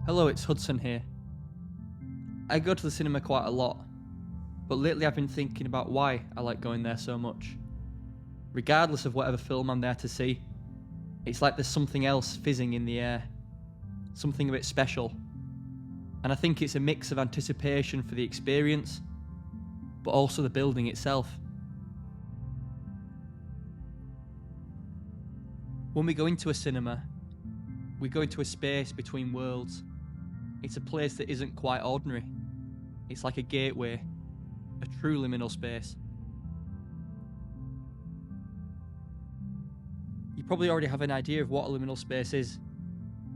Hello, it's Hudson here. I go to the cinema quite a lot, but lately I've been thinking about why I like going there so much. Regardless of whatever film I'm there to see, it's like there's something else fizzing in the air, something a bit special. And I think it's a mix of anticipation for the experience, but also the building itself. When we go into a cinema, we go into a space between worlds. It's a place that isn't quite ordinary. It's like a gateway, a true liminal space. You probably already have an idea of what a liminal space is.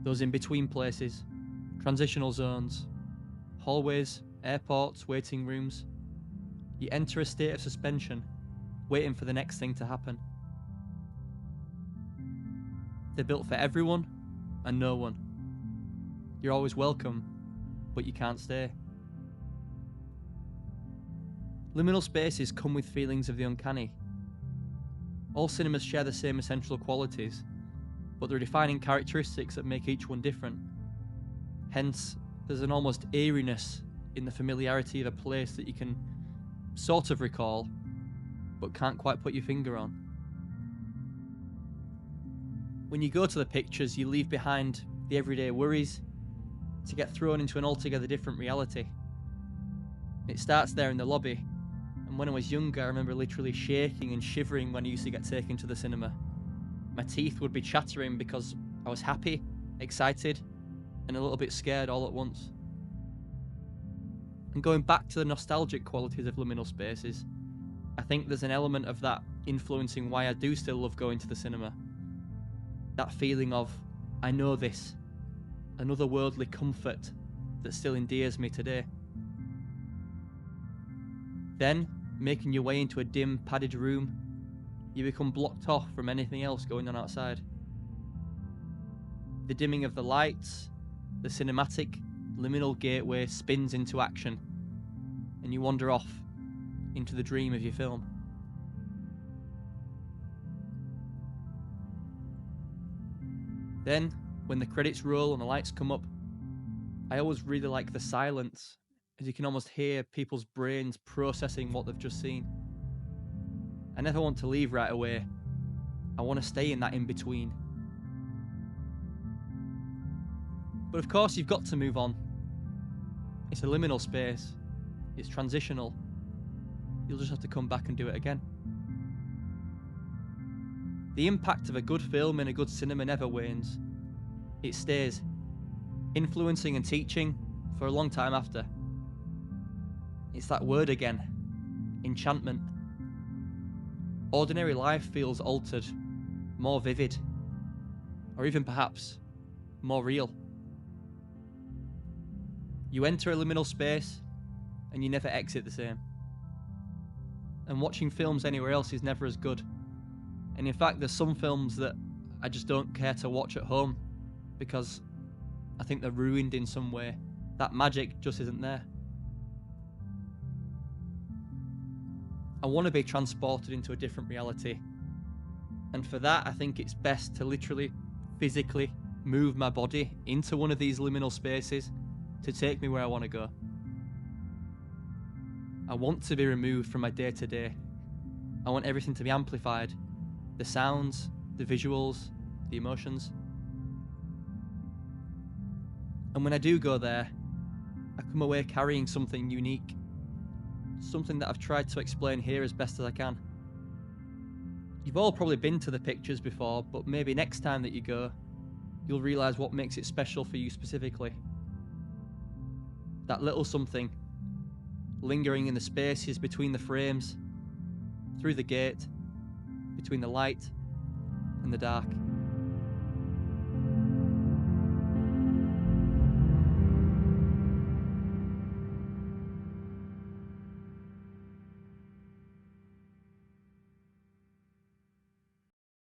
Those in-between places, transitional zones, hallways, airports, waiting rooms. You enter a state of suspension, waiting for the next thing to happen. They're built for everyone and no one. You're always welcome, but you can't stay. Liminal spaces come with feelings of the uncanny. All cinemas share the same essential qualities, but there are defining characteristics that make each one different. Hence, there's an almost eeriness in the familiarity of a place that you can sort of recall, but can't quite put your finger on. When you go to the pictures, you leave behind the everyday worries to get thrown into an altogether different reality. It starts there in the lobby, and when I was younger I remember literally shaking and shivering when I used to get taken to the cinema. My teeth would be chattering because I was happy, excited, and a little bit scared all at once. And going back to the nostalgic qualities of liminal spaces, I think there's an element of that influencing why I do still love going to the cinema. That feeling of, I know this, an otherworldly comfort that still endears me today. Then, making your way into a dim, padded room, you become blocked off from anything else going on outside. The dimming of the lights, the cinematic, liminal gateway spins into action, and you wander off into the dream of your film. Then, when the credits roll and the lights come up, I always really like the silence, as you can almost hear people's brains processing what they've just seen. I never want to leave right away. I want to stay in that in-between. But of course you've got to move on. It's a liminal space. It's transitional. You'll just have to come back and do it again. The impact of a good film in a good cinema never wanes. It stays, influencing and teaching for a long time after. It's that word again, enchantment. Ordinary life feels altered, more vivid, or even perhaps more real. You enter a liminal space and you never exit the same. And watching films anywhere else is never as good. And in fact, there's some films that I just don't care to watch at home because I think they're ruined in some way. That magic just isn't there. I want to be transported into a different reality. And for that, I think it's best to literally, physically move my body into one of these liminal spaces to take me where I want to go. I want to be removed from my day-to-day. I want everything to be amplified. The sounds, the visuals, the emotions. And when I do go there, I come away carrying something unique. Something that I've tried to explain here as best as I can. You've all probably been to the pictures before, but maybe next time that you go, you'll realise what makes it special for you specifically. That little something, lingering in the spaces between the frames, through the gate, between the light and the dark.